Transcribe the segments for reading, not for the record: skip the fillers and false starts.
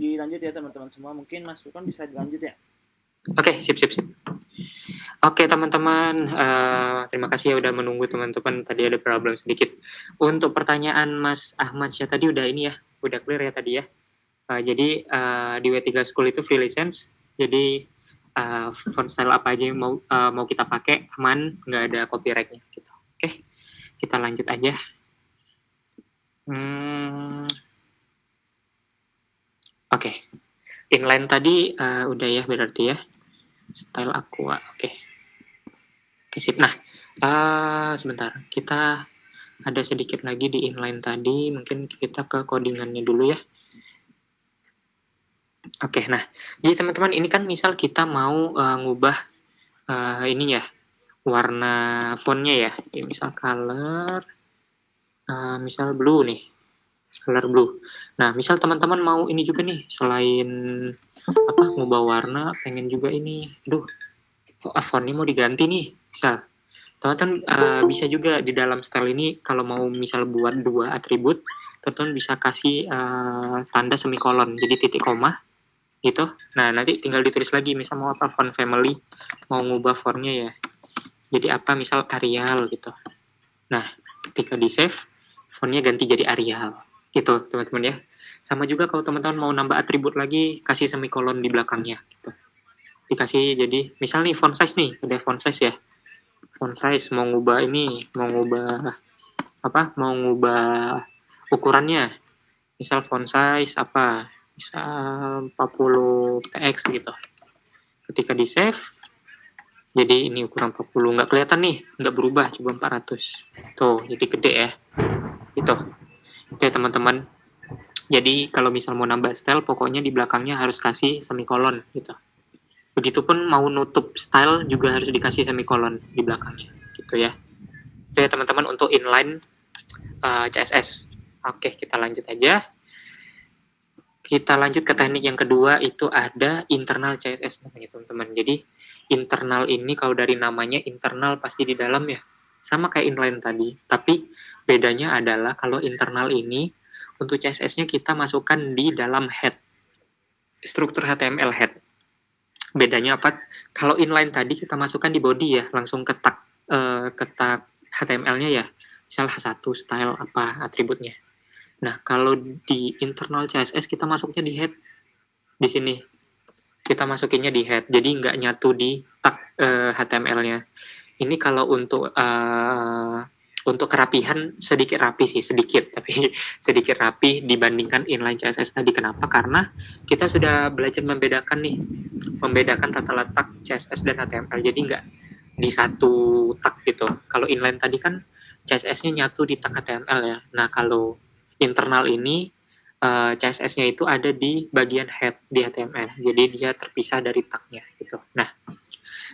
dilanjut ya teman-teman semua. Mungkin Mas Furkon bisa dilanjut ya. Oke, sip. Oke teman-teman, terima kasih ya udah menunggu teman-teman. Tadi ada problem sedikit. Untuk pertanyaan Mas Ahmad Syah tadi udah ini ya, udah clear ya tadi ya. Jadi di W3 School itu free license. Jadi font style apa aja yang mau kita pakai aman, nggak ada copyrightnya gitu. Oke, kita lanjut aja. Oke. Inline tadi udah ya berarti ya. Style aqua. Oke, sip. Nah, sebentar. Kita ada sedikit lagi di inline tadi. Mungkin kita ke codingannya dulu ya. Oke, nah. Jadi teman-teman ini kan misal kita mau ngubah ini ya, warna fontnya ya. Jadi misal color, misal blue nih. Color blue. Nah, misal teman-teman mau ini juga nih, selain ngubah warna, pengen juga ini. Aduh, fontnya mau diganti nih, misal. Teman-teman bisa juga di dalam style ini, kalau mau misal buat 2 atribut, teman-teman bisa kasih tanda semikolon, jadi titik koma, gitu. Nah, nanti tinggal ditulis lagi, misal mau apa, font family, mau ngubah fontnya ya. Jadi apa, misal Arial, gitu. Nah, ketika di-save, fontnya ganti jadi Arial. Gitu teman-teman ya. Sama juga kalau teman-teman mau nambah atribut lagi, kasih semikolon di belakangnya gitu. Dikasih jadi misal nih font size nih, udah font size ya. Font size mau ngubah ini, mau ngubah ukurannya. Misal font size apa? Misal 40 px gitu. Ketika di save, jadi ini ukuran 40, nggak kelihatan nih, nggak berubah, coba 400. Tuh, jadi gede ya. Gitu. Oke teman-teman, jadi kalau misal mau nambah style, pokoknya di belakangnya harus kasih semikolon gitu. Begitupun mau nutup style juga harus dikasih semikolon di belakangnya gitu ya. Oke teman-teman, untuk inline CSS. Oke, kita lanjut aja. Kita lanjut ke teknik yang kedua, itu ada internal CSS namanya teman-teman. Jadi internal ini kalau dari namanya internal pasti di dalam ya. Sama kayak inline tadi, tapi bedanya adalah kalau internal ini untuk CSS-nya kita masukkan di dalam head, struktur HTML head. Bedanya apa? Kalau inline tadi kita masukkan di body ya, langsung ke tag HTML-nya ya, misal H1 style apa atributnya. Nah, kalau di internal CSS kita masuknya di head, di sini kita masukinnya di head, jadi nggak nyatu di tag HTML-nya. Ini kalau untuk kerapihan sedikit rapi sih, tapi sedikit rapi dibandingkan inline CSS tadi. Kenapa? Karena kita sudah belajar membedakan tata letak CSS dan HTML, jadi nggak di satu tag gitu. Kalau inline tadi kan CSS-nya nyatu di tag HTML ya. Nah, kalau internal ini CSS-nya itu ada di bagian head di HTML, jadi dia terpisah dari tag-nya gitu. Nah,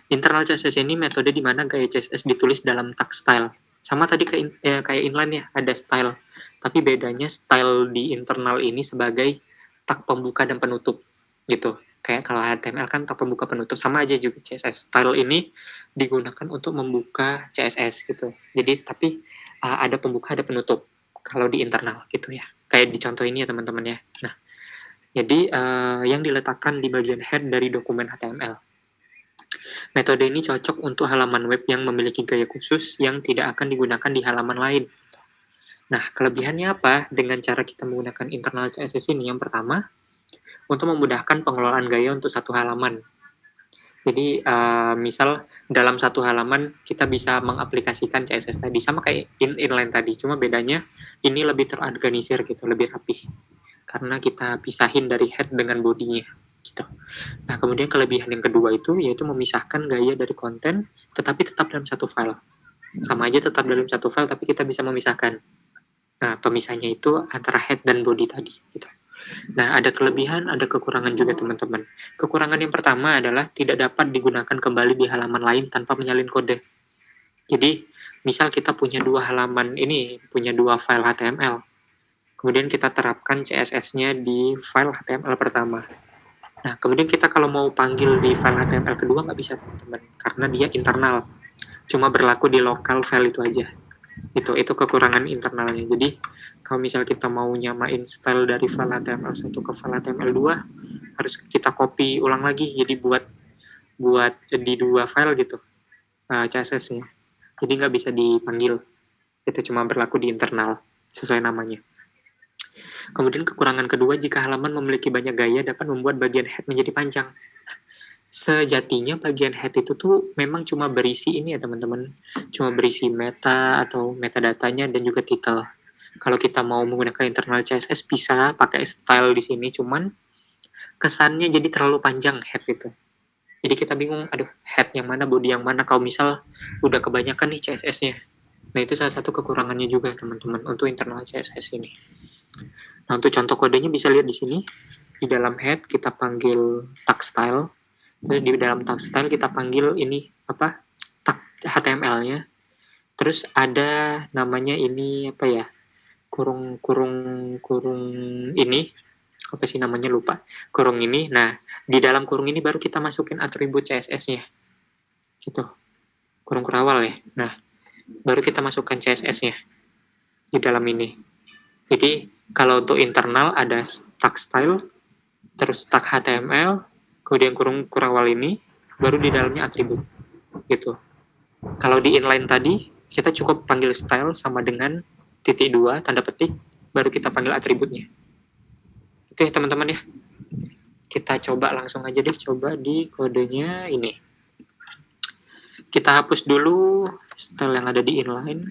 internal CSS ini metode di mana gaya CSS ditulis dalam tag style. Sama tadi kayak inline ya, ada style. Tapi bedanya style di internal ini sebagai tag pembuka dan penutup gitu. Kayak kalau HTML kan tag pembuka penutup, sama aja juga CSS. Style ini digunakan untuk membuka CSS gitu. Jadi tapi ada pembuka, ada penutup kalau di internal gitu ya. Kayak di contoh ini ya teman-teman ya. Nah, jadi yang diletakkan di bagian head dari dokumen HTML. Metode ini cocok untuk halaman web yang memiliki gaya khusus yang tidak akan digunakan di halaman lain. Nah, kelebihannya apa dengan cara kita menggunakan internal CSS ini? Yang pertama, untuk memudahkan pengelolaan gaya untuk satu halaman. Jadi, misal dalam satu halaman kita bisa mengaplikasikan CSS tadi, sama kayak inline tadi, cuma bedanya ini lebih terorganisir gitu, lebih rapih. Karena kita pisahin dari head dengan body-nya. Gitu. Nah, kemudian kelebihan yang kedua itu yaitu memisahkan gaya dari konten, tetapi tetap dalam satu file. Sama aja tetap dalam satu file, tapi kita bisa memisahkan. Nah, pemisahnya itu antara head dan body tadi. Gitu. Nah, ada kelebihan, ada kekurangan juga teman-teman. Kekurangan yang pertama adalah tidak dapat digunakan kembali di halaman lain tanpa menyalin kode. Jadi, misal kita punya 2 halaman ini, punya 2 file HTML. Kemudian kita terapkan CSS-nya di file HTML pertama. Nah, kemudian kita kalau mau panggil di file HTML kedua nggak bisa teman-teman, karena dia internal. Cuma berlaku di lokal file itu aja. Itu kekurangan internalnya. Jadi kalau misal kita mau nyamain style dari file HTML1 ke file HTML2 harus kita copy ulang lagi, jadi buat di dua file gitu CSS-nya. Jadi nggak bisa dipanggil, itu cuma berlaku di internal sesuai namanya. Kemudian kekurangan kedua, jika halaman memiliki banyak gaya dapat membuat bagian head menjadi panjang. Sejatinya bagian head itu tuh memang cuma berisi ini ya teman-teman, cuma berisi meta atau metadatanya dan juga title. Kalau kita mau menggunakan internal CSS bisa pakai style di sini, cuman kesannya jadi terlalu panjang head itu. Jadi kita bingung, aduh head yang mana, body yang mana, kalau misal udah kebanyakan nih CSS-nya. Nah itu salah satu kekurangannya juga teman-teman untuk internal CSS ini. Nah untuk contoh kodenya bisa lihat di sini. Di dalam head kita panggil tag style. Terus di dalam tag style kita panggil ini apa? Tag HTML-nya. Terus ada namanya ini apa ya? Kurung ini apa sih namanya, lupa. Kurung ini. Nah, di dalam kurung ini baru kita masukin atribut CSS-nya. Gitu. Kurung kurawal ya. Nah, baru kita masukkan CSS-nya di dalam ini. Jadi, kalau untuk internal ada tag style, terus tag HTML, kemudian kurung kurawal ini, baru di dalamnya atribut. Gitu. Kalau di inline tadi, kita cukup panggil style sama dengan .2 tanda petik, baru kita panggil atributnya. Itu ya teman-teman ya. Kita coba langsung aja deh, coba di kodenya ini. Kita hapus dulu style yang ada di inline.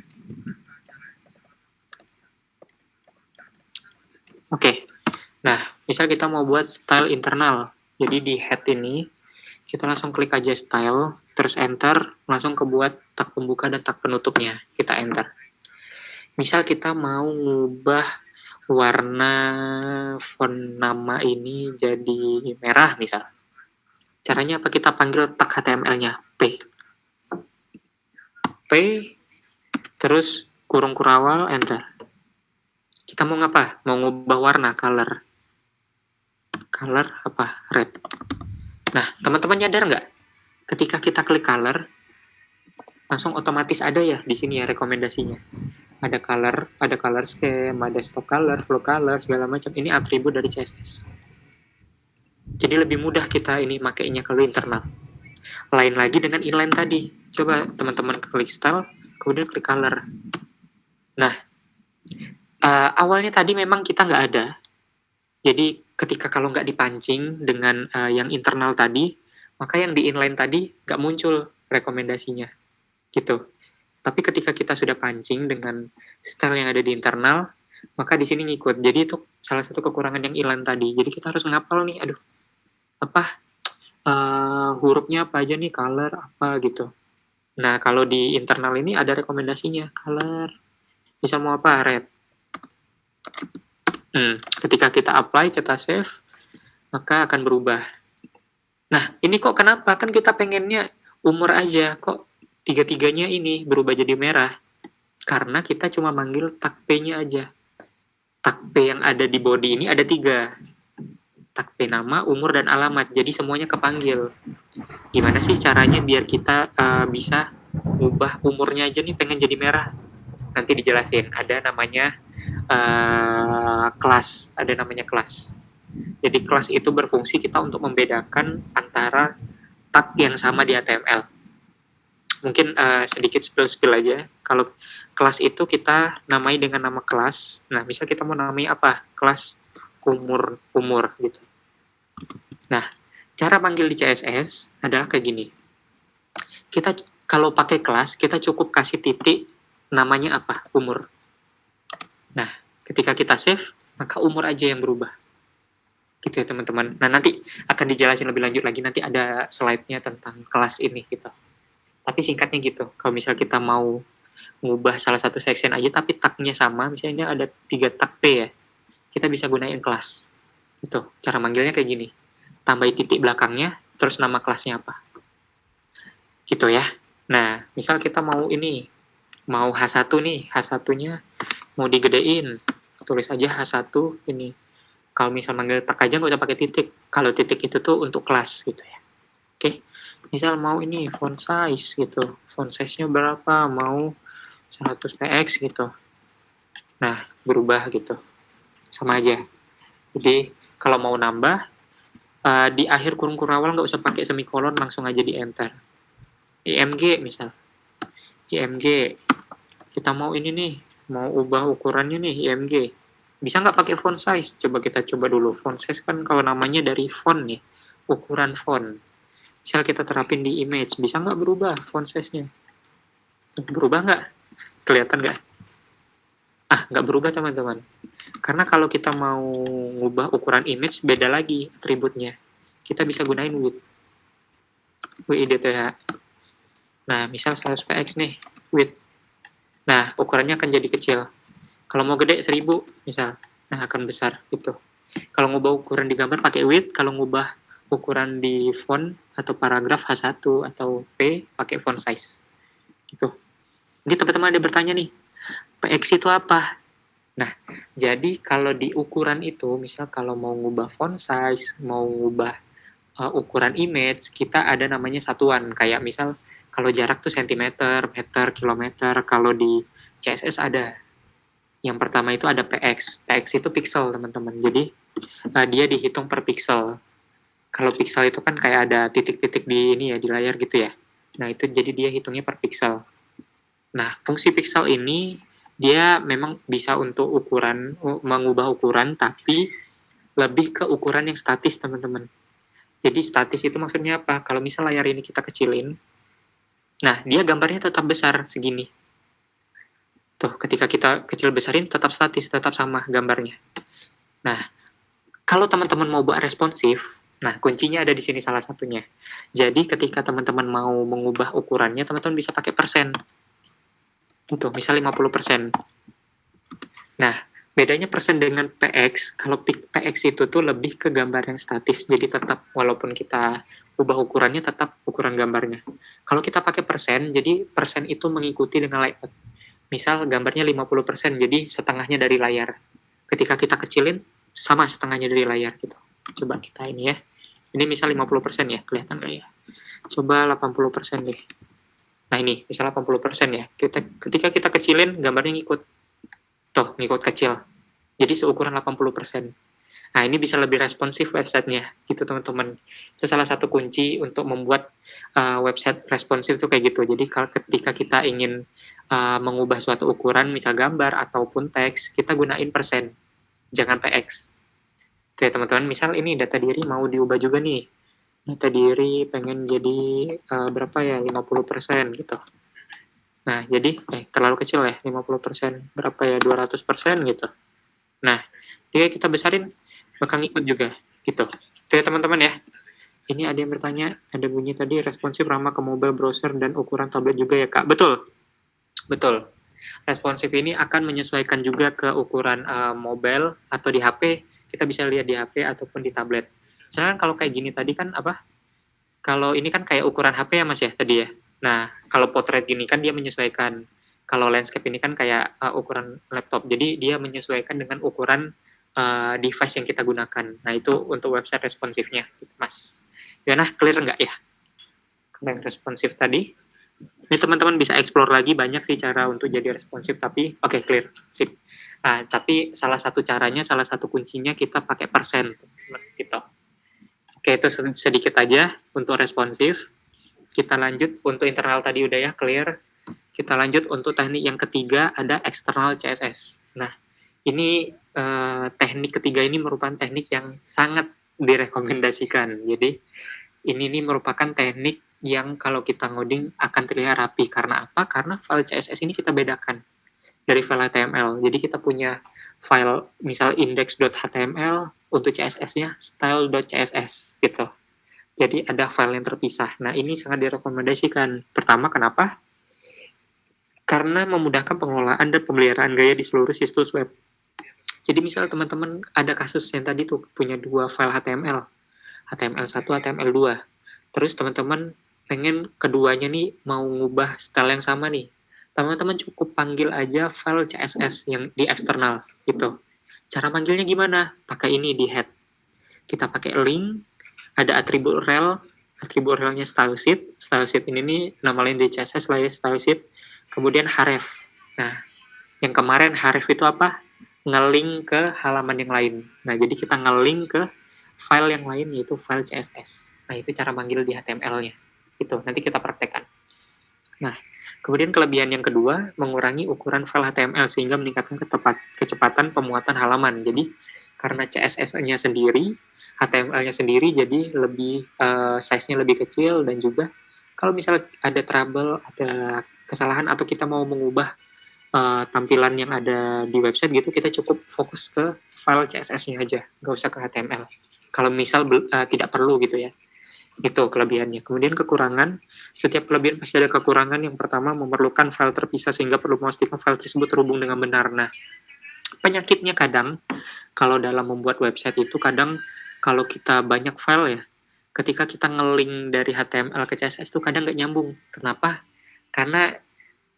Oke. Nah, misal kita mau buat style internal. Jadi di head ini, kita langsung klik aja style, terus enter, langsung kebuat tag pembuka dan tag penutupnya. Kita enter. Misal kita mau ngubah warna font nama ini jadi merah misal. Caranya apa? Kita panggil tag HTML-nya P. Terus kurung kurawal, enter. Kita mau ngapa? Mau ngubah warna, color apa? Red. Nah, teman-teman nyadar nggak? Ketika kita klik color, langsung otomatis ada ya di sini ya rekomendasinya. Ada color scheme, ada stock color, flow color, segala macam. Ini atribut dari CSS. Jadi lebih mudah kita ini makainya kalau internal. Lain lagi dengan inline tadi. Coba teman-teman klik style, kemudian klik color. Nah, awalnya tadi memang kita nggak ada. Jadi ketika kalau nggak dipancing dengan yang internal tadi, maka yang di inline tadi nggak muncul rekomendasinya. Gitu. Tapi ketika kita sudah pancing dengan style yang ada di internal, maka di sini ngikut. Jadi itu salah satu kekurangan yang inline tadi. Jadi kita harus ngapal nih, aduh, apa hurufnya apa aja nih, color apa gitu. Nah kalau di internal ini ada rekomendasinya, color bisa mau apa, red. Ketika kita apply, kita save, maka akan berubah. Nah ini kok kenapa, kan kita pengennya umur aja, kok tiga-tiganya ini berubah jadi merah? Karena kita cuma manggil tag P-nya aja. Tag P yang ada di body ini ada 3. Tag P nama, umur, dan alamat. Jadi semuanya kepanggil. Gimana sih caranya biar kita bisa ubah umurnya aja nih pengen jadi merah? Nanti dijelasin. Ada namanya kelas. Ada namanya kelas. Jadi kelas itu berfungsi kita untuk membedakan antara tag yang sama di HTML. Mungkin sedikit spill aja. Kalau kelas itu kita namai dengan nama kelas. Nah, misal kita mau namai apa? Kelas umur gitu. Nah, cara panggil di CSS adalah kayak gini. Kita kalau pakai kelas, kita cukup kasih titik, namanya apa? Umur. Nah, ketika kita save, maka umur aja yang berubah. Gitu ya teman-teman. Nah, nanti akan dijelasin lebih lanjut lagi. Nanti ada slide-nya tentang kelas ini gitu. Tapi singkatnya gitu. Kalau misal kita mau ngubah salah satu section aja, tapi tag-nya sama, misalnya ada 3 tag P ya, kita bisa gunain kelas. Itu cara manggilnya kayak gini. Tambahin titik belakangnya, terus nama kelasnya apa. Gitu ya. Nah, misal kita mau ini, mau H1 nih, H1-nya mau digedein, tulis aja H1 ini. Kalau misal manggil tag aja nggak usah pakai titik. Kalau titik itu tuh untuk kelas gitu ya. Oke. Misal mau ini font size gitu. Font size-nya berapa? Mau 100px gitu. Nah, berubah gitu. Sama aja. Jadi, kalau mau nambah, di akhir kurung kurawal nggak usah pakai semikolon, langsung aja di enter. IMG misal. IMG. Kita mau ini nih, mau ubah ukurannya nih, IMG. Bisa nggak pakai font size? Coba kita coba dulu. Font size kan kalau namanya dari font nih, ukuran font. Misal kita terapin di image, bisa nggak berubah font size-nya? Berubah nggak? Kelihatan nggak? Nggak berubah teman-teman. Karena kalau kita mau ngubah ukuran image, beda lagi atributnya. Kita bisa gunain width. WIDTH. Nah, misal 100px nih, width. Nah, ukurannya akan jadi kecil. Kalau mau gede 1000 misal, nah akan besar gitu. Kalau ngubah ukuran di gambar pakai width, kalau ngubah ukuran di font atau paragraf H1 atau P pakai font size. Gitu. Jadi teman-teman ada bertanya nih, PX itu apa? Nah, jadi kalau di ukuran itu, misal kalau mau ngubah font size, mau ngubah ukuran image, kita ada namanya satuan. Kayak misal kalau jarak tuh sentimeter, meter, kilometer. Kalau di CSS ada. Yang pertama itu ada PX. PX itu pixel, teman-teman. Jadi dia dihitung per pixel. Kalau pixel itu kan kayak ada titik-titik di ini ya, di layar gitu ya. Nah, itu jadi dia hitungnya per pixel. Nah, fungsi pixel ini dia memang bisa untuk mengubah ukuran, tapi lebih ke ukuran yang statis, teman-teman. Jadi statis itu maksudnya apa? Kalau misal layar ini kita kecilin, nah dia gambarnya tetap besar segini. Tuh, ketika kita kecil besarin tetap statis, tetap sama gambarnya. Nah, kalau teman-teman mau buat responsif, nah kuncinya ada di sini salah satunya. Jadi ketika teman-teman mau mengubah ukurannya, teman-teman bisa pakai persen. Itu, misal 50%. Nah, bedanya persen dengan PX, kalau PX itu tuh lebih ke gambar yang statis, jadi tetap walaupun kita ubah ukurannya tetap ukuran gambarnya. Kalau kita pakai persen, jadi persen itu mengikuti dengan layout. Misal gambarnya 50%, jadi setengahnya dari layar. Ketika kita kecilin, sama setengahnya dari layar gitu. Coba kita ini ya. Ini misal 50% ya, kelihatan nggak ya? Coba 80% deh. Nah ini, misal 80% ya. Ketika kita kecilin, gambarnya ngikut. Tuh, ngikut kecil. Jadi seukuran 80%. Nah, ini bisa lebih responsif websitenya, gitu teman-teman. Itu salah satu kunci untuk membuat website responsif tuh kayak gitu. Jadi ketika kita ingin mengubah suatu ukuran, misal gambar ataupun teks, kita gunain persen, jangan PX. Oke, teman-teman, misal ini data diri mau diubah juga nih. Data diri pengen jadi berapa ya, 50% gitu. Nah, jadi terlalu kecil ya, 50%. Berapa ya, 200% gitu. Nah, jika kita besarin, bakal ngikut juga, gitu. Oke, teman-teman ya. Ini ada yang bertanya, ada bunyi tadi, responsif ramah ke mobile browser dan ukuran tablet juga ya, Kak? Betul. Betul. Responsif ini akan menyesuaikan juga ke ukuran mobile atau di HP. Kita bisa lihat di HP ataupun di tablet. Misalnya kalau kayak gini tadi kan apa? Kalau ini kan kayak ukuran HP ya, Mas ya, tadi ya. Nah, kalau potret gini kan dia menyesuaikan. Kalau landscape ini kan kayak ukuran laptop. Jadi dia menyesuaikan dengan ukuran device yang kita gunakan. Nah, itu untuk website responsifnya, Mas. Gimana, clear nggak ya? Kalau yang responsif tadi. Ini teman-teman bisa explore lagi, banyak sih cara untuk jadi responsif, tapi oke, clear. Sip. Nah, tapi salah satu caranya, salah satu kuncinya kita pakai persen. Gitu. Oke, itu sedikit aja untuk responsif. Kita lanjut untuk internal tadi udah ya, clear. Kita lanjut untuk teknik yang ketiga, ada external CSS. Nah, ini teknik ketiga ini merupakan teknik yang sangat direkomendasikan. Jadi, ini merupakan teknik yang kalau kita ngoding akan terlihat rapi. Karena apa? Karena file CSS ini kita bedakan dari file HTML. Jadi kita punya file misal index.html, untuk CSS-nya style.css gitu. Jadi ada file yang terpisah. Nah, ini sangat direkomendasikan. Pertama, kenapa? Karena memudahkan pengelolaan dan pemeliharaan gaya di seluruh situs web. Jadi misal teman-teman ada kasus yang tadi tuh punya dua file HTML. HTML1, HTML2. Terus teman-teman pengen keduanya nih mau ngubah style yang sama nih. Teman-teman cukup panggil aja file CSS yang di eksternal gitu. Cara manggilnya gimana? Pakai ini di head. Kita pakai link, ada atribut rel, atribut relnya stylesheet. Stylesheet ini nih nama lain di CSS lah ya, stylesheet. Kemudian href. Nah, yang kemarin Harif itu apa? Nge-link ke halaman yang lain. Nah, jadi kita nge-link ke file yang lain, yaitu file CSS. Nah, itu cara manggil di HTML-nya. Itu, nanti kita praktekkan. Nah, kemudian kelebihan yang kedua, mengurangi ukuran file HTML sehingga meningkatkan kecepatan pemuatan halaman. Jadi, karena CSS-nya sendiri, HTML-nya sendiri, jadi lebih size-nya lebih kecil, dan juga kalau misalnya ada trouble, ada kesalahan, atau kita mau mengubah tampilan yang ada di website gitu, kita cukup fokus ke file CSS-nya aja, nggak usah ke HTML. Kalau misal tidak perlu gitu ya. Itu kelebihannya. Kemudian kekurangan, setiap kelebihan pasti ada kekurangan. Yang pertama, memerlukan file terpisah sehingga perlu memastikan file tersebut terhubung dengan benar. Nah, penyakitnya kadang, kalau dalam membuat website itu, kadang kalau kita banyak file ya, ketika kita nge-link dari HTML ke CSS itu kadang nggak nyambung. Kenapa? Karena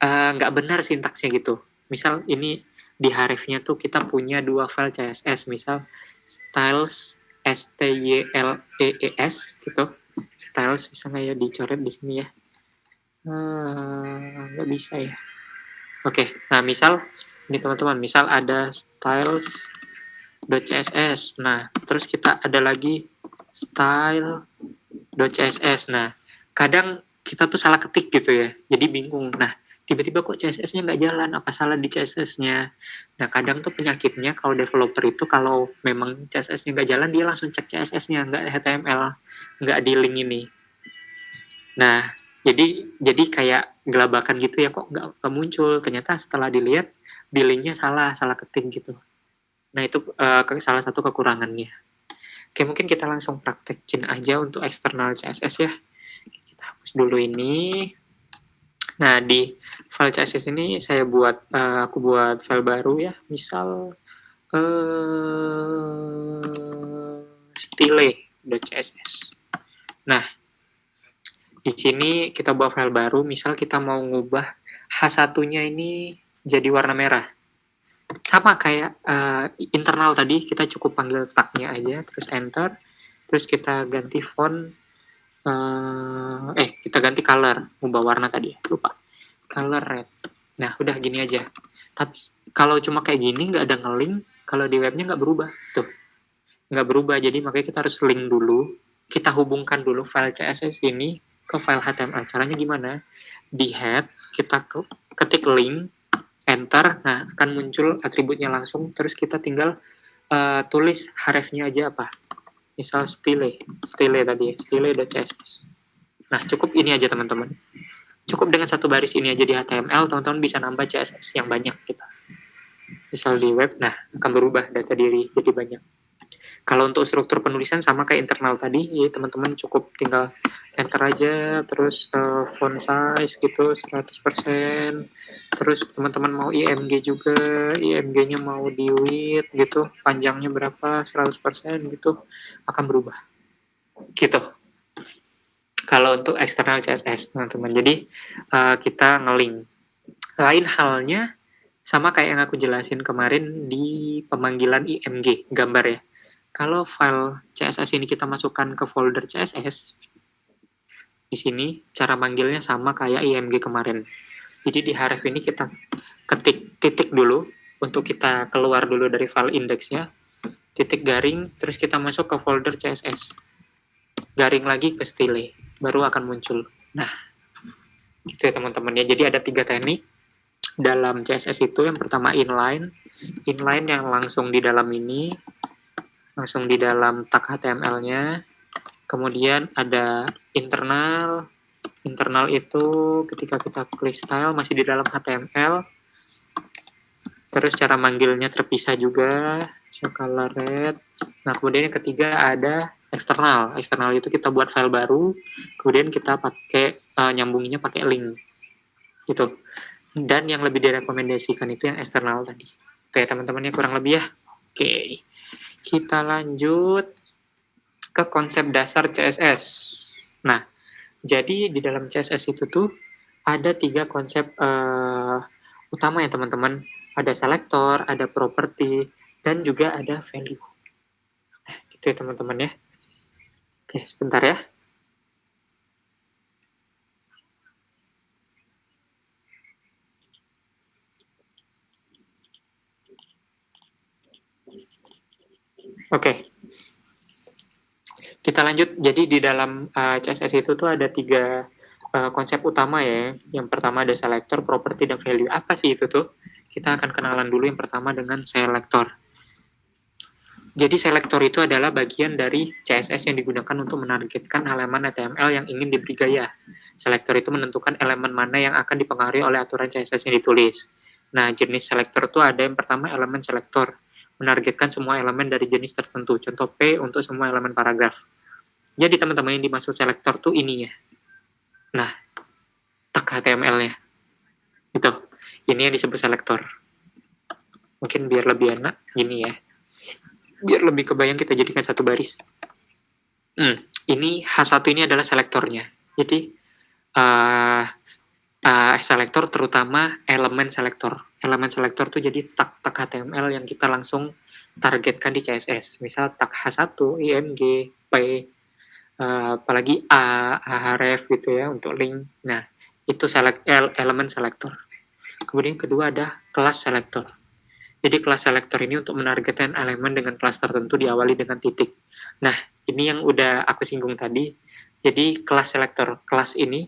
nggak benar sintaksnya gitu. Misal ini di Harif-nya tuh kita punya dua file CSS, misal styles styles gitu. Styles bisa nggak ya dicoret di sini ya? Nggak bisa ya. Oke, nah misal ini teman-teman, misal ada styles.css. Nah, terus kita ada lagi style.css. Nah, kadang kita tuh salah ketik gitu ya, jadi bingung. Nah, tiba-tiba kok CSS-nya nggak jalan, apa salah di CSS-nya? Nah, kadang tuh penyakitnya kalau developer itu, kalau memang CSS-nya nggak jalan, dia langsung cek CSS-nya, nggak HTML, nggak di link ini. Nah, jadi kayak gelabakan gitu ya, kok nggak muncul. Ternyata setelah dilihat, di linknya salah ketik gitu. Nah, itu salah satu kekurangannya. Oke, mungkin kita langsung praktekin aja untuk eksternal CSS ya. Kita hapus dulu ini. Nah, di file CSS ini aku buat file baru ya, misal style.css. Nah, di sini kita buat file baru, misal kita mau ngubah H1-nya ini jadi warna merah. Sama kayak internal tadi, kita cukup panggil tag-nya aja, terus enter, terus kita ganti font, kita ganti color, ubah warna tadi, lupa. Color red. Nah, udah gini aja. Tapi kalau cuma kayak gini, nggak ada nge-link, kalau di webnya nggak berubah. Tuh, nggak berubah. Jadi makanya kita harus link dulu. Kita hubungkan dulu file CSS ini ke file HTML. Caranya gimana? Di head, kita ketik link, enter, nah akan muncul atributnya langsung. Terus kita tinggal tulis href-nya aja apa. Misal style tadi, style.css. Nah, cukup ini aja teman-teman. Cukup dengan satu baris ini aja di HTML, teman-teman bisa nambah CSS yang banyak gitu. Misal di web, nah akan berubah data diri jadi banyak. Kalau untuk struktur penulisan sama kayak internal tadi, ya teman-teman cukup tinggal enter aja, terus font size gitu 100%, terus teman-teman mau IMG juga, IMG-nya mau di width gitu, panjangnya berapa, 100% gitu, akan berubah. Gitu. Kalau untuk eksternal CSS, teman-teman. Jadi, kita nge-link. Lain halnya, sama kayak yang aku jelasin kemarin di pemanggilan IMG, gambar ya. Kalau file CSS ini kita masukkan ke folder CSS, di sini cara manggilnya sama kayak IMG kemarin. Jadi di Harif ini kita ketik titik dulu, untuk kita keluar dulu dari file indeksnya, titik garing, terus kita masuk ke folder CSS. Garing lagi ke style, baru akan muncul. Nah, itu ya teman-teman ya. Jadi ada 3 teknik dalam CSS itu. Yang pertama inline yang langsung di dalam ini, langsung di dalam tag HTML-nya. Kemudian ada internal itu ketika kita klik style masih di dalam HTML. Terus cara manggilnya terpisah juga, color red. Nah, kemudian yang ketiga ada eksternal itu kita buat file baru, kemudian kita pakai nyambunginya pakai link gitu. Dan yang lebih direkomendasikan itu yang eksternal tadi. Oke teman-teman ya, kurang lebih ya. Oke, kita lanjut ke konsep dasar CSS. Nah, jadi di dalam CSS itu tuh ada 3 konsep utama ya teman-teman. Ada selector, ada property, dan juga ada value. Nah, gitu ya teman-teman ya. Oke, sebentar ya. Oke. Kita lanjut. Jadi di dalam CSS itu tuh ada 3 konsep utama ya. Yang pertama ada selector, property, dan value. Apa sih itu tuh? Kita akan kenalan dulu yang pertama dengan selector. Jadi selector itu adalah bagian dari CSS yang digunakan untuk menargetkan halaman HTML yang ingin diberi gaya. Selector itu menentukan elemen mana yang akan dipengaruhi oleh aturan CSS yang ditulis. Nah, jenis selector itu ada yang pertama elemen selector, menargetkan semua elemen dari jenis tertentu. Contoh P untuk semua elemen paragraf. Jadi teman-teman yang dimaksud selektor tuh ininya. Nah, tag HTML-nya. Itu. Ini yang disebut selektor. Mungkin biar lebih enak gini ya. Biar lebih kebayang kita jadikan satu baris. Ini H1 ini adalah selektornya. Jadi selektor terutama elemen selektor. Elemen selektor tuh jadi tag-tag HTML yang kita langsung targetkan di CSS. Misal tag H1, IMG, P, apalagi href gitu ya untuk link. Nah, itu elemen selektor. Kemudian kedua ada kelas selektor. Jadi kelas selektor ini untuk menargetkan elemen dengan kelas tertentu diawali dengan titik. Nah, ini yang udah aku singgung tadi. Jadi kelas selektor, kelas ini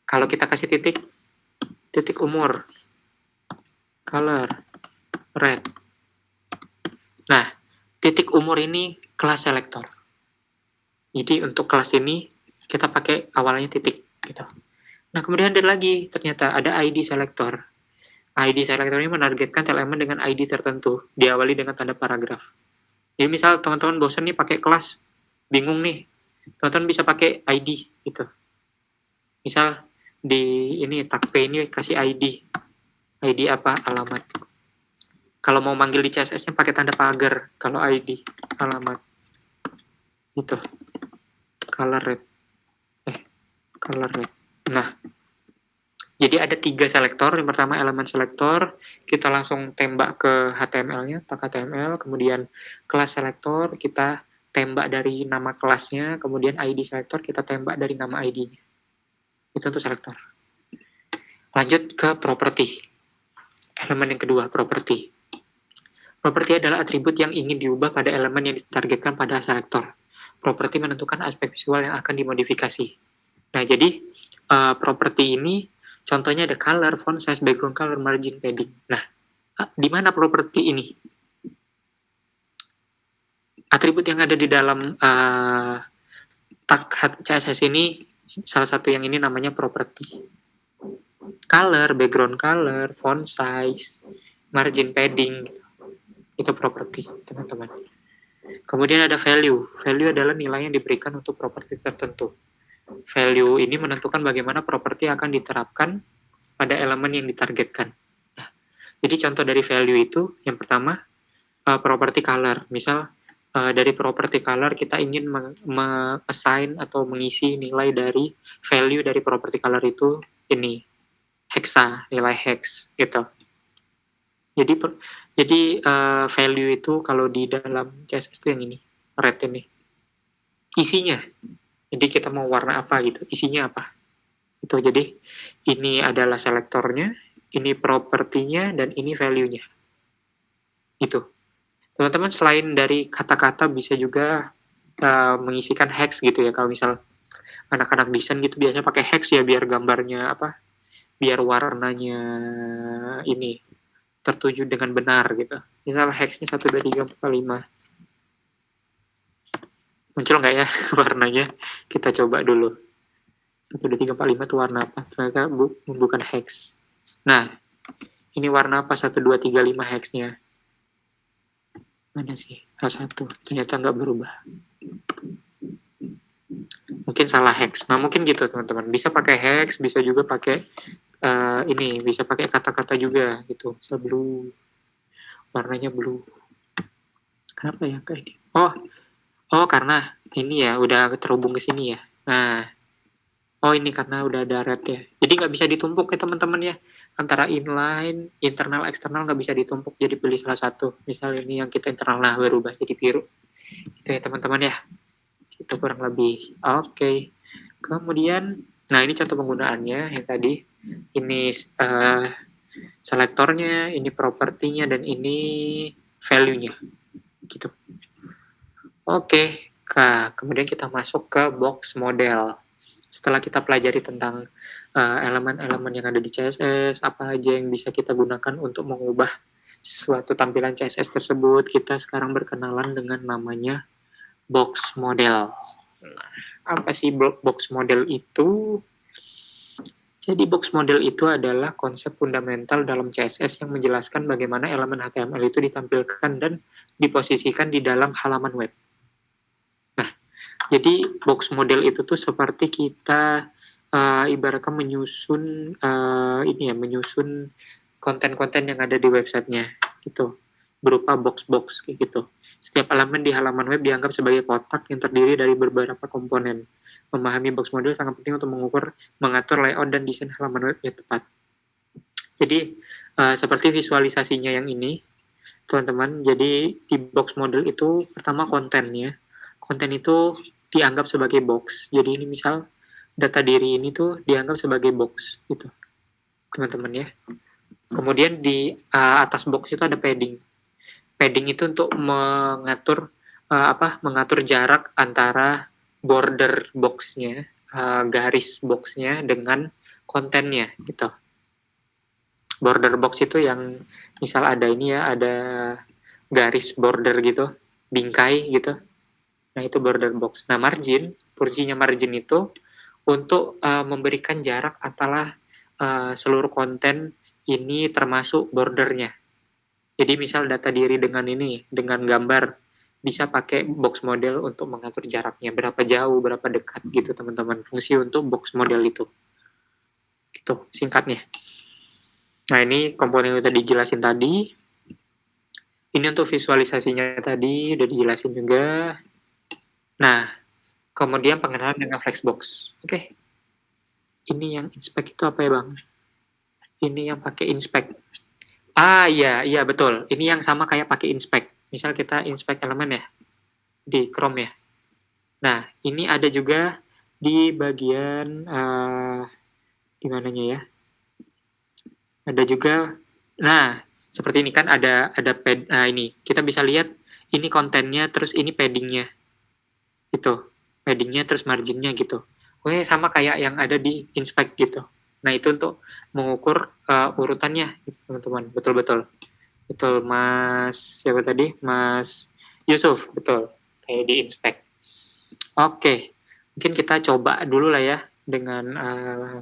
kalau kita kasih titik umur, color, red. Nah, titik umur ini kelas selektor. Jadi untuk kelas ini kita pakai awalnya titik gitu. Nah, kemudian ada lagi ternyata ada ID selector. ID selector ini menargetkan elemen dengan ID tertentu, diawali dengan tanda paragraf. Jadi misal teman-teman bosan nih pakai kelas, bingung nih, teman-teman bisa pakai ID gitu. Misal di ini tag P ini kasih ID. ID apa? Alamat. Kalau mau manggil di CSS-nya pakai tanda pagar, kalau ID alamat. Gitu. Color red. Color red. Nah, jadi ada 3 selektor. Yang pertama elemen selektor, kita langsung tembak ke HTML-nya, tag HTML, kemudian kelas selektor, kita tembak dari nama kelasnya, kemudian ID selektor, kita tembak dari nama ID-nya. Itu untuk selektor. Lanjut ke property. Elemen yang kedua, property. Property adalah atribut yang ingin diubah pada elemen yang ditargetkan pada selektor. Property menentukan aspek visual yang akan dimodifikasi. Nah, jadi property ini contohnya ada color, font size, background color, margin, padding. Nah, di mana properti ini? Atribut yang ada di dalam tag CSS ini, salah satu yang ini namanya property. Color, background color, font size, margin, padding, itu property, teman-teman. Kemudian ada value. Value adalah nilai yang diberikan untuk properti tertentu. Value ini menentukan bagaimana properti akan diterapkan pada elemen yang ditargetkan. Nah, jadi contoh dari value itu, yang pertama, property color. Misal, dari property color kita ingin assign atau mengisi nilai dari value dari property color itu ini, hexa, nilai hex, gitu. Jadi value itu kalau di dalam CSS itu yang ini, red ini. Isinya. Jadi kita mau warna apa gitu, isinya apa. Itu jadi ini adalah selektornya, ini propertinya, dan ini value-nya. Itu. Teman-teman selain dari kata-kata bisa juga mengisikan hex gitu ya. Kalau misal anak-anak desain gitu biasanya pakai hex ya biar gambarnya apa? Biar warnanya ini tertuju dengan benar gitu. Misal hexnya 1, 2, 3, 4, 5. Muncul nggak ya warnanya? Kita coba dulu. 1, 2, 3, 4, 5 itu warna apa? Ternyata bukan hex. Nah, ini warna apa? 1, 2, 3, 5 hexnya. Mana sih? H1. Ternyata nggak berubah. Mungkin salah hex. Nah, mungkin gitu teman-teman. Bisa pakai hex, bisa juga pakai ini, bisa pakai kata-kata juga gitu. Misal blue. Warnanya blue. Kenapa ya kayak ini? Oh, karena ini ya udah terhubung ke sini ya. Nah, ini karena udah ada red ya. Jadi nggak bisa ditumpuk ya teman-teman ya. Antara inline, internal, eksternal nggak bisa ditumpuk. Jadi pilih salah satu. Misal ini yang kita internal, nah berubah jadi biru. Itu ya teman-teman ya. Itu kurang lebih. Oke. Kemudian, nah ini contoh penggunaannya yang tadi. Ini selektornya, ini propertinya, dan ini value-nya. gitu. Oke, kemudian kita masuk ke box model. Setelah kita pelajari tentang elemen-elemen yang ada di CSS, apa aja yang bisa kita gunakan untuk mengubah suatu tampilan CSS tersebut, kita sekarang berkenalan dengan namanya box model. Nah, apa sih box model itu? Jadi box model itu adalah konsep fundamental dalam CSS yang menjelaskan bagaimana elemen HTML itu ditampilkan dan diposisikan di dalam halaman web. Nah, jadi box model itu tuh seperti kita ibaratkan menyusun menyusun konten-konten yang ada di websitenya gitu, berupa box-box kayak gitu. Setiap elemen di halaman web dianggap sebagai kotak yang terdiri dari beberapa komponen. Memahami box model sangat penting untuk mengatur layout dan desain halaman web yang tepat. Jadi seperti visualisasinya yang ini, teman-teman. Jadi di box model itu pertama kontennya. Konten itu dianggap sebagai box. Jadi ini misal data diri ini tuh dianggap sebagai box gitu, teman-teman ya. Kemudian di atas box itu ada padding. Padding itu untuk mengatur mengatur jarak antara border boxnya, garis boxnya dengan kontennya gitu. Border box itu yang misal ada ini ya, ada garis border gitu, bingkai gitu. Nah itu border box. Nah fungsinya margin itu untuk memberikan jarak antara seluruh konten ini termasuk bordernya. Jadi misal data diri dengan gambar, bisa pakai box model untuk mengatur jaraknya, berapa jauh, berapa dekat gitu teman-teman. Fungsi untuk box model itu. Gitu, singkatnya. Nah ini komponen yang tadi dijelasin tadi. Ini untuk visualisasinya tadi, udah dijelasin juga. Nah, kemudian pengenalan dengan Flexbox. Oke. Ini yang inspect itu apa ya Bang? Ini yang pakai inspect. Iya betul. Ini yang sama kayak pakai inspect. Misal kita inspect elemen ya di Chrome ya. Nah, ini ada juga di bagian di mananya ya? Ada juga. Nah, seperti ini kan ada pad. Nah, ini kita bisa lihat ini kontennya, terus ini paddingnya. Gitu. Paddingnya terus marginnya gitu. Oke, sama kayak yang ada di inspect gitu. Nah, itu untuk mengukur urutannya, gitu, teman-teman. Betul-betul. Betul, Mas siapa tadi? Mas Yusuf, betul. Kayak di inspect. Oke, mungkin kita coba dulu lah ya dengan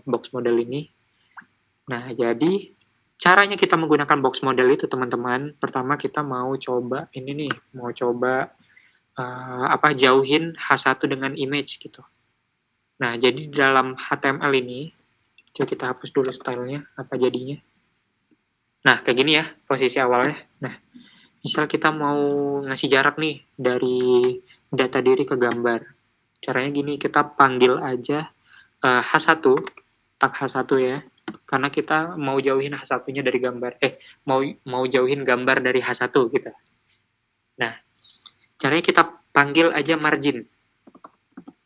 box model ini. Nah, jadi caranya kita menggunakan box model itu, teman-teman. Pertama kita mau coba ini nih, mau coba jauhin H1 dengan image gitu. Nah, jadi dalam HTML ini, coba kita hapus dulu stylenya, apa jadinya. Nah, kayak gini ya posisi awalnya. Nah, misal kita mau ngasih jarak nih dari data diri ke gambar. Caranya gini, kita panggil aja H1, tag H1 ya. Karena kita mau jauhin H1-nya dari gambar. Mau jauhin gambar dari H1 gitu. Nah, caranya kita panggil aja margin.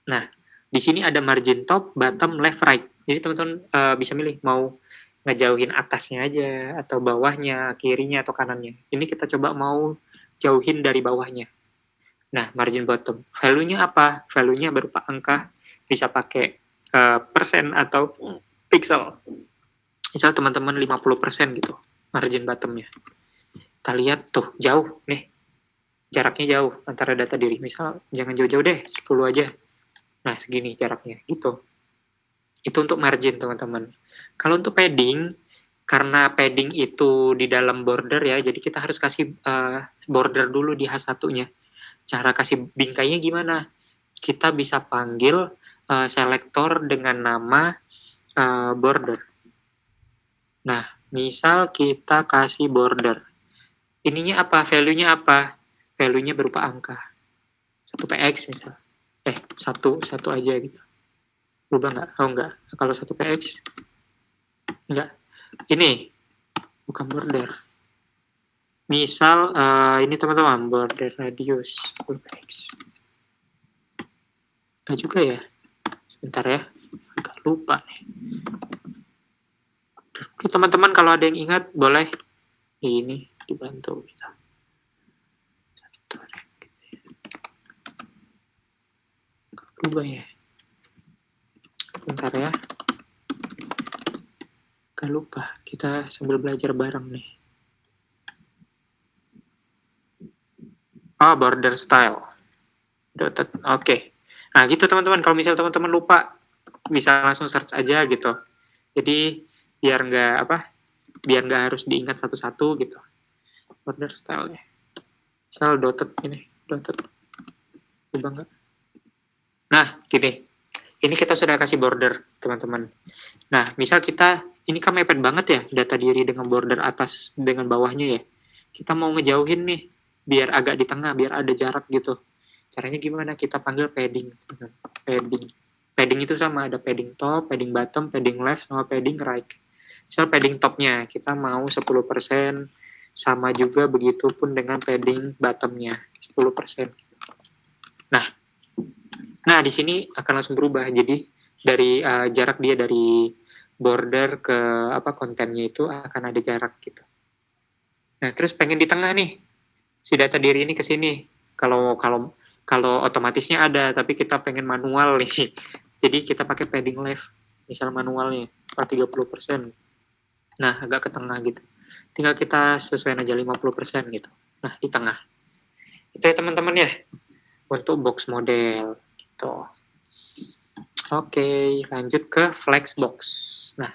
Nah, di sini ada margin top, bottom, left, right. Jadi teman-teman bisa milih mau ngejauhin atasnya aja, atau bawahnya, kirinya, atau kanannya. Ini kita coba mau jauhin dari bawahnya. Nah, margin bottom. Value-nya apa? Value-nya berupa angka, bisa pakai persen atau pixel. Misal teman-teman 50% gitu, margin bottomnya. Kita lihat tuh, jauh nih. Jaraknya jauh antara data diri. Misal, jangan jauh-jauh deh, 10 aja. Nah, segini jaraknya, gitu. Itu untuk margin, teman-teman. Kalau untuk padding, karena padding itu di dalam border ya, jadi kita harus kasih border dulu di H1-nya. Cara kasih bingkainya gimana? Kita bisa panggil selektor dengan nama border. Nah, misal kita kasih border. Ininya apa? Value-nya apa? Value-nya berupa angka. 1px misal. 1 aja gitu. Berubah nggak? Oh enggak. Kalau 1px enggak. Ini bukan border. Misal ini teman-teman, border radius 1px. Enggak juga ya. Sebentar ya. Agak lupa nih. Oke, teman-teman kalau ada yang ingat boleh ini dibantu kita. berubah ya. Bentar ya. Gak lupa, kita sambil belajar bareng nih. Border style. Oke. Nah gitu teman-teman, kalau misal teman-teman lupa, bisa langsung search aja gitu. Jadi biar nggak harus diingat satu-satu gitu. Border style ya. Misal dotted ini, dotted. Coba nggak? Nah, gini. Ini kita sudah kasih border, teman-teman. Nah, misal ini kan mepet banget ya, data diri dengan border atas dengan bawahnya ya. Kita mau ngejauhin nih, biar agak di tengah, biar ada jarak gitu. Caranya gimana? Kita panggil padding. Padding. Padding itu sama, ada padding top, padding bottom, padding left, sama padding right. Misal padding topnya, kita mau 10%, sama juga begitu pun dengan padding bottomnya, 10%. Nah, di sini akan langsung berubah. Jadi dari jarak dia dari border ke kontennya itu akan ada jarak gitu. Nah, terus pengen di tengah nih. Si data diri ini ke sini. Kalau otomatisnya ada, tapi kita pengen manual nih. Jadi kita pakai padding left, misal manualnya 30%. Nah, agak ke tengah gitu. Tinggal kita sesuaiin aja 50% gitu. Nah, di tengah. Itu ya teman-teman ya. Untuk box model. Oke, lanjut ke Flexbox. Nah,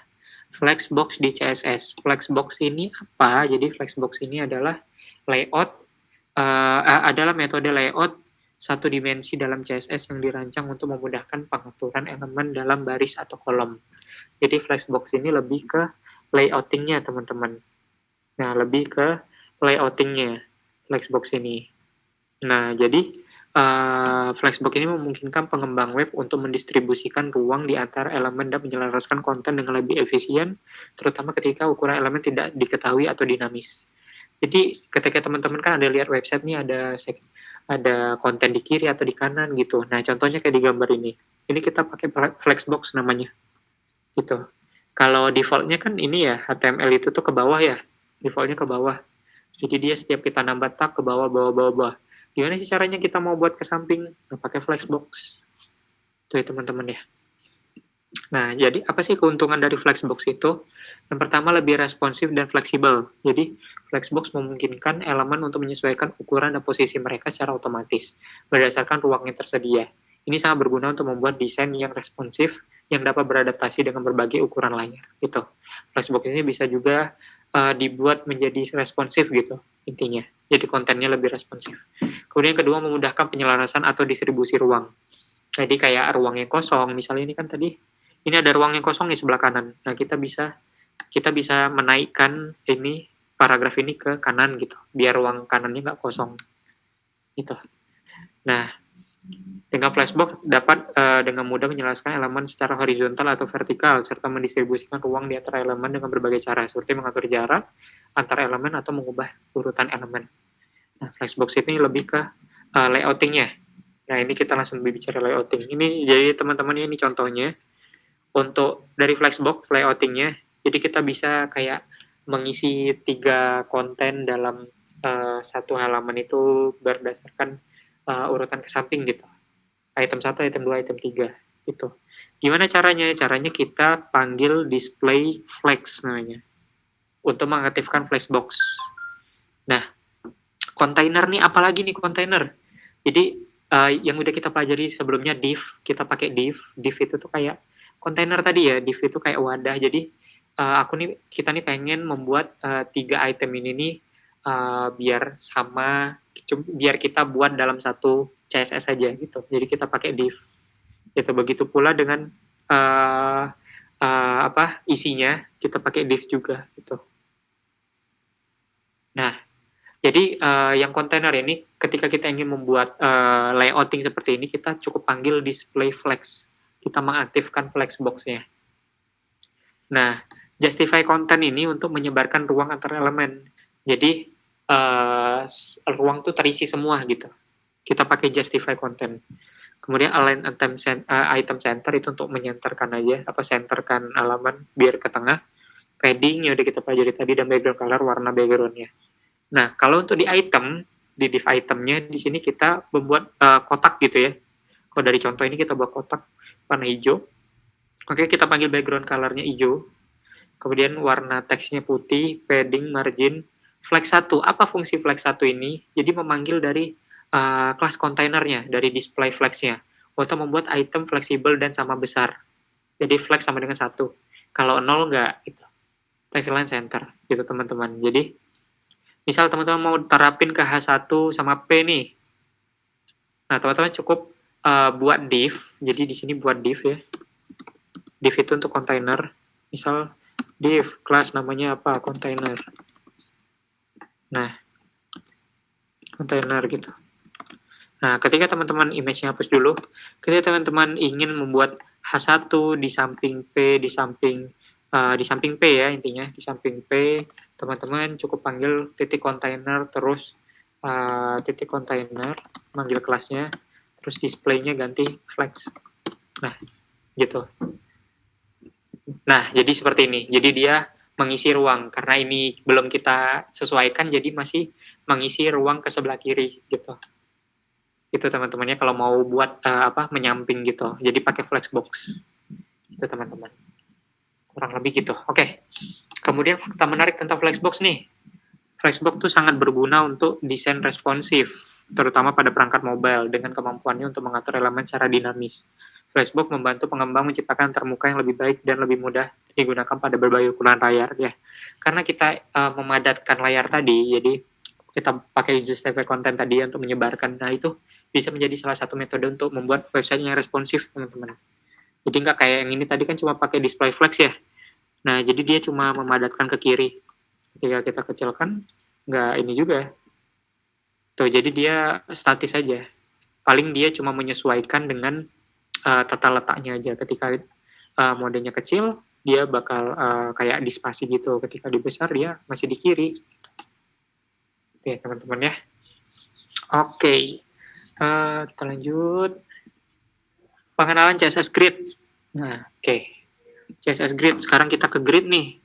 Flexbox di CSS. Flexbox ini apa? Jadi Flexbox ini adalah adalah metode layout satu dimensi dalam CSS yang dirancang untuk memudahkan pengaturan elemen dalam baris atau kolom. Jadi Flexbox ini lebih ke layoutingnya, teman-teman. Nah, lebih ke layoutingnya Flexbox ini. Nah, jadi Flexbox ini memungkinkan pengembang web untuk mendistribusikan ruang di antara elemen dan menyelaraskan konten dengan lebih efisien, terutama ketika ukuran elemen tidak diketahui atau dinamis. Jadi ketika teman-teman kan ada lihat website nih, ada konten di kiri atau di kanan gitu. Nah, contohnya kayak di gambar ini. Ini kita pakai Flexbox namanya. Gitu. Kalau defaultnya kan ini ya, HTML itu tuh ke bawah ya. Defaultnya ke bawah. Jadi dia setiap kita nambah tag ke bawah. Gimana sih caranya kita mau buat ke samping? Nah, pakai Flexbox. Tuh ya teman-teman ya. Nah, jadi apa sih keuntungan dari Flexbox itu? Yang pertama, lebih responsif dan fleksibel. Jadi, Flexbox memungkinkan elemen untuk menyesuaikan ukuran dan posisi mereka secara otomatis, berdasarkan ruang yang tersedia. Ini sangat berguna untuk membuat desain yang responsif, yang dapat beradaptasi dengan berbagai ukuran layar. Gitu. Flexbox ini bisa juga dibuat menjadi responsif gitu, intinya. Jadi kontennya lebih responsif. Kemudian yang kedua, memudahkan penyelarasan atau distribusi ruang. Jadi kayak ruang yang kosong, misalnya ini kan tadi, ini ada ruang yang kosong di sebelah kanan. Nah, kita bisa menaikkan ini paragraf ini ke kanan gitu, biar ruang kanannya nggak kosong. Gitu. Nah, dengan Flexbox dapat dengan mudah menjelaskan elemen secara horizontal atau vertikal, serta mendistribusikan ruang di antara elemen dengan berbagai cara, seperti mengatur jarak antara elemen atau mengubah urutan elemen. Nah, Flexbox ini lebih ke layoutingnya. Nah, ini kita langsung berbicara layouting. Ini jadi teman-teman ini contohnya. Untuk dari Flexbox layoutingnya, jadi kita bisa kayak mengisi 3 konten dalam satu halaman itu berdasarkan urutan ke samping gitu. Item 1, item 2, item 3 gitu. Gimana caranya? Caranya kita panggil display flex namanya. Untuk mengaktifkan Flexbox. Nah, kontainer nih, apalagi nih kontainer? Jadi yang udah kita pelajari sebelumnya div, kita pakai div. Div itu tuh kayak kontainer tadi ya, div itu kayak wadah. Jadi kita nih pengen membuat 3 item ini nih biar sama, biar kita buat dalam satu CSS aja gitu. Jadi kita pakai div. Itu begitu pula dengan isinya kita pakai div juga gitu. Nah, jadi yang kontainer ini ketika kita ingin membuat layouting seperti ini, kita cukup panggil display flex. Kita mengaktifkan Flexbox-nya. Nah, justify content ini untuk menyebarkan ruang antar elemen. Jadi ruang tuh terisi semua gitu. Kita pakai justify content. Kemudian align item center itu untuk menyenterkan aja, senterkan elemen biar ke tengah. Padding ya udah kita pelajari tadi, dan background color, warna background-nya. Nah, kalau untuk di item, di div itemnya, di sini kita membuat kotak gitu ya. Kalau dari contoh ini kita buat kotak warna hijau. Oke, kita panggil background color-nya hijau. Kemudian warna teksnya putih, padding, margin, flex 1. Apa fungsi flex 1 ini? Jadi memanggil dari kelas kontainernya, dari display flex-nya, untuk membuat item fleksibel dan sama besar. Jadi flex sama dengan 1. Kalau 0 enggak, gitu. Text line center, gitu teman-teman. Jadi, misal teman-teman mau terapin ke H1 sama P nih. Nah, teman-teman cukup buat div. Jadi di sini buat div ya. Div itu untuk kontainer. Misal div kelas namanya apa? Kontainer. Nah, kontainer gitu. Nah, ketika teman-teman image-nya hapus dulu, ketika teman-teman ingin membuat H1 di samping P, di samping P ya intinya, di samping P, teman-teman cukup panggil titik kontainer, terus titik kontainer, manggil kelasnya, terus display-nya ganti flex. Nah, gitu. Nah, jadi seperti ini. Jadi dia mengisi ruang. Karena ini belum kita sesuaikan, jadi masih mengisi ruang ke sebelah kiri, gitu. Itu teman-temannya kalau mau buat menyamping gitu. Jadi pakai flexbox. Itu teman-teman. Kurang lebih gitu. Oke. Kemudian fakta menarik tentang flexbox nih. Flexbox itu sangat berguna untuk desain responsif, terutama pada perangkat mobile dengan kemampuannya untuk mengatur elemen secara dinamis. Flexbox membantu pengembang menciptakan termuka yang lebih baik dan lebih mudah digunakan pada berbagai ukuran layar ya. Karena kita memadatkan layar tadi, jadi kita pakai user content tadi untuk menyebarkan. Nah, itu bisa menjadi salah satu metode untuk membuat website yang responsif, teman-teman. Jadi nggak kayak yang ini tadi kan cuma pakai display flex ya. Nah, jadi dia cuma memadatkan ke kiri. Ketika kita kecilkan, nggak ini juga. Tuh, jadi dia statis aja. Paling dia cuma menyesuaikan dengan tata letaknya aja. Ketika modenya kecil, dia bakal kayak di spasi gitu. Ketika dibesar, dia masih di kiri. Oke, teman-teman ya. Oke. Kita lanjut. Pengenalan CSS Grid. Nah, oke. CSS Grid. Sekarang kita ke grid nih.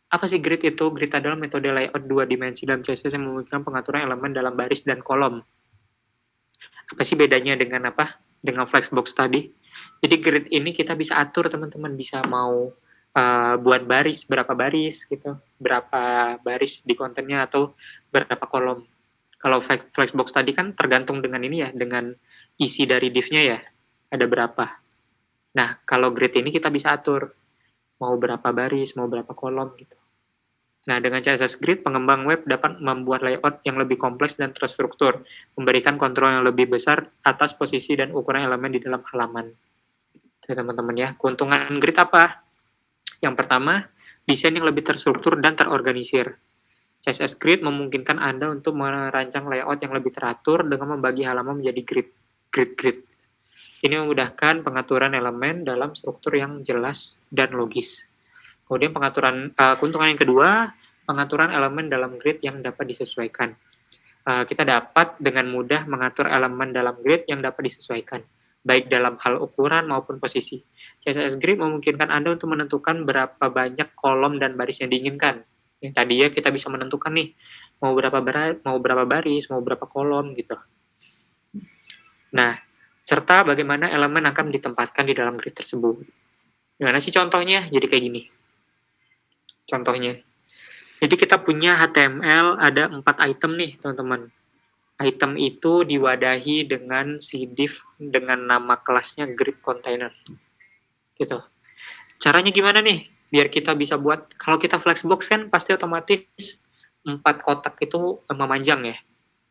Apa sih grid itu? Grid adalah metode layout 2 dimensi dalam CSS yang memungkinkan pengaturan elemen dalam baris dan kolom. Apa sih bedanya dengan apa? Dengan flexbox tadi. Jadi grid ini kita bisa atur teman-teman, bisa mau buat baris, berapa baris gitu, berapa baris di kontennya atau berapa kolom. Kalau flexbox tadi kan tergantung dengan ini ya, dengan isi dari div-nya ya, ada berapa. Nah, kalau grid ini kita bisa atur mau berapa baris, mau berapa kolom gitu. Nah, dengan CSS Grid, pengembang web dapat membuat layout yang lebih kompleks dan terstruktur, memberikan kontrol yang lebih besar atas posisi dan ukuran elemen di dalam halaman. Oke, teman-teman ya, keuntungan grid apa? Yang pertama, desain yang lebih terstruktur dan terorganisir. CSS Grid memungkinkan Anda untuk merancang layout yang lebih teratur dengan membagi halaman menjadi grid. Ini memudahkan pengaturan elemen dalam struktur yang jelas dan logis. Kemudian keuntungan yang kedua, pengaturan elemen dalam grid yang dapat disesuaikan. Kita dapat dengan mudah mengatur elemen dalam grid yang dapat disesuaikan, baik dalam hal ukuran maupun posisi. CSS Grid memungkinkan Anda untuk menentukan berapa banyak kolom dan baris yang diinginkan. Yang tadi ya kita bisa menentukan nih, mau berapa baris, mau berapa kolom gitu. Nah, serta bagaimana elemen akan ditempatkan di dalam grid tersebut. Gimana sih contohnya? Jadi kayak gini. Contohnya. Jadi kita punya HTML ada 4 item nih, teman-teman. Item itu diwadahi dengan si div dengan nama kelasnya grid container. Gitu. Caranya gimana nih? Biar kita bisa buat, kalau kita flexbox kan pasti otomatis 4 kotak itu memanjang ya.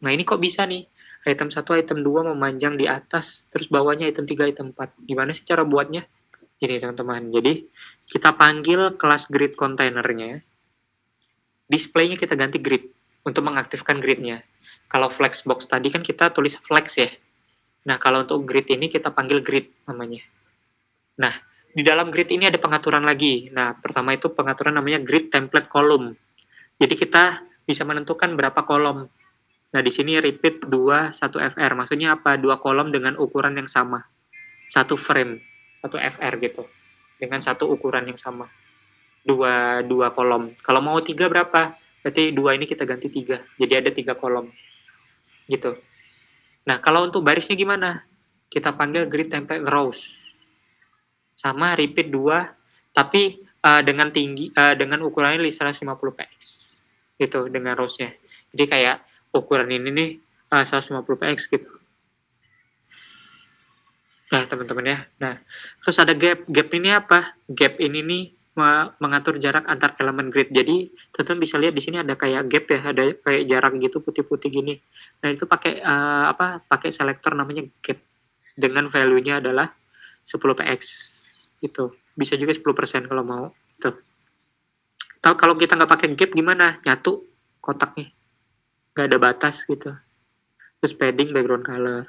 Nah, ini kok bisa nih? Item 1, item 2 memanjang di atas, terus bawahnya item 3, item 4. Gimana sih cara buatnya? Gini teman-teman, jadi kita panggil kelas grid containernya, display-nya kita ganti grid untuk mengaktifkan grid-nya. Kalau flexbox tadi kan kita tulis flex ya. Nah, kalau untuk grid ini kita panggil grid namanya. Nah, di dalam grid ini ada pengaturan lagi. Nah, pertama itu pengaturan namanya grid template column. Jadi kita bisa menentukan berapa kolom. Nah, di sini repeat 2, 1 FR. Maksudnya apa? 2 kolom dengan ukuran yang sama. 1 frame. 1 FR gitu, dengan 1 ukuran yang sama, 2 kolom. Kalau mau 3 berapa? Berarti 2 ini kita ganti 3, jadi ada 3 kolom, gitu. Nah, kalau untuk barisnya gimana? kita panggil grid template rows. Sama repeat 2, tapi dengan dengan ukurannya 150 px. Gitu, dengan rows-nya. Jadi kayak ukuran ini nih 150 px gitu. Nah, teman-teman ya. Nah, terus ada gap. Gap ini apa? Gap ini nih mengatur jarak antar elemen grid. Jadi, teman-teman bisa lihat di sini ada kayak gap ya, ada kayak jarak gitu putih-putih gini. Nah, itu pakai pakai selektor namanya gap. Dengan value-nya adalah 10 px gitu. Bisa juga 10% kalau mau. Tuh. Kalau kita nggak pakai gap gimana? Nyatu kotaknya. Nggak ada batas gitu. Terus padding background color.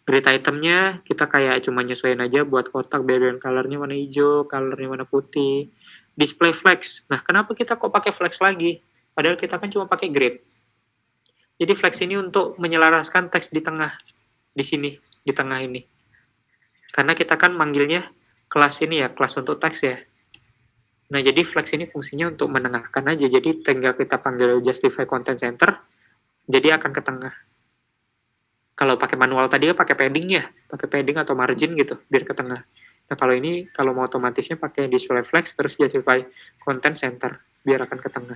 Grid itemnya kita kayak cuma nyesuaiin aja buat kotak background colornya warna hijau, colornya warna putih. Display flex. Nah, kenapa kita kok pakai flex lagi? Padahal kita kan cuma pakai grid. Jadi flex ini untuk menyelaraskan teks di tengah, di sini, di tengah ini. Karena kita kan manggilnya kelas ini ya, kelas untuk teks ya. Nah, jadi flex ini fungsinya untuk menengahkan aja. Jadi tinggal kita panggil justify content center, jadi akan ke tengah. Kalau pakai manual tadi ya pakai padding ya, pakai padding atau margin gitu biar ke tengah. Nah, kalau ini kalau mau otomatisnya pakai display flex terus justify content center biar akan ke tengah.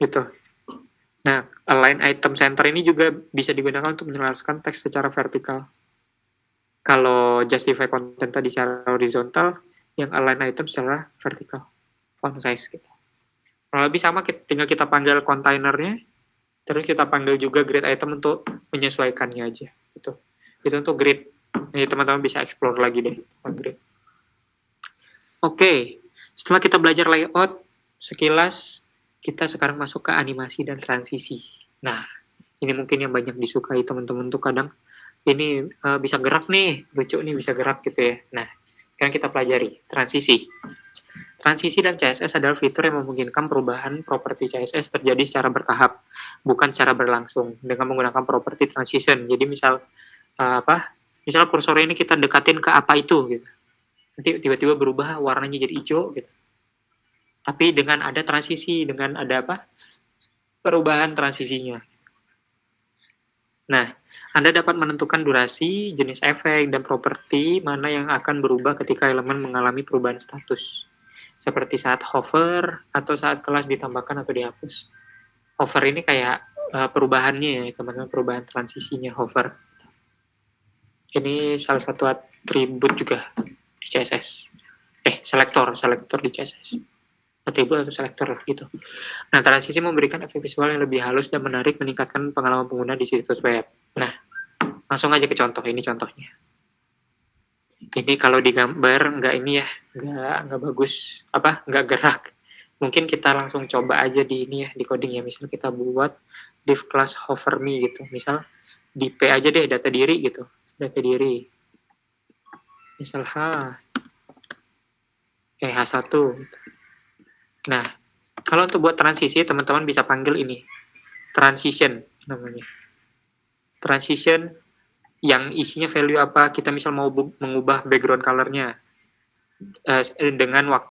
Gitu. Nah, align item center ini juga bisa digunakan untuk menyelaraskan teks secara vertikal. Kalau justify content tadi secara horizontal, yang align item secara vertikal. Font size gitu. Kalau lebih sama tinggal kita panggil kontainernya, terus kita panggil juga grid item untuk menyesuaikannya aja. Gitu. Itu untuk grid. Jadi teman-teman bisa explore lagi deh tentang grid. Oke, setelah kita belajar layout, sekilas kita sekarang masuk ke animasi dan transisi. Nah, ini mungkin yang banyak disukai teman-teman tuh kadang ini bisa gerak nih, lucu nih bisa gerak gitu ya. Nah, sekarang kita pelajari transisi. Transisi dan CSS adalah fitur yang memungkinkan perubahan properti CSS terjadi secara bertahap, bukan secara berlangsung dengan menggunakan properti transition. Jadi misal misal kursor ini kita dekatin ke apa itu gitu. Nanti tiba-tiba berubah warnanya jadi hijau gitu. Tapi dengan ada transisi, dengan ada perubahan transisinya. Nah, Anda dapat menentukan durasi, jenis efek, dan properti mana yang akan berubah ketika elemen mengalami perubahan status. Seperti saat hover atau saat kelas ditambahkan atau dihapus. Hover ini kayak perubahannya ya, teman-teman, perubahan transisinya hover. Ini salah satu atribut juga di CSS. Selektor di CSS. Atribut atau selektor gitu. Nah, transisi memberikan efek visual yang lebih halus dan menarik, meningkatkan pengalaman pengguna di situs web. Nah, langsung aja ke contoh. Ini contohnya. Ini kalau digambar nggak ini ya, nggak bagus, nggak gerak. Mungkin kita langsung coba aja di ini ya, di coding ya. Misal kita buat div class hover me gitu. Misal di P aja deh, data diri gitu. Data diri. Misal H1 gitu. Nah, kalau untuk buat transisi, teman-teman bisa panggil ini. Transition namanya. Transition yang isinya value apa, kita misal mau mengubah background color-nya dengan waktu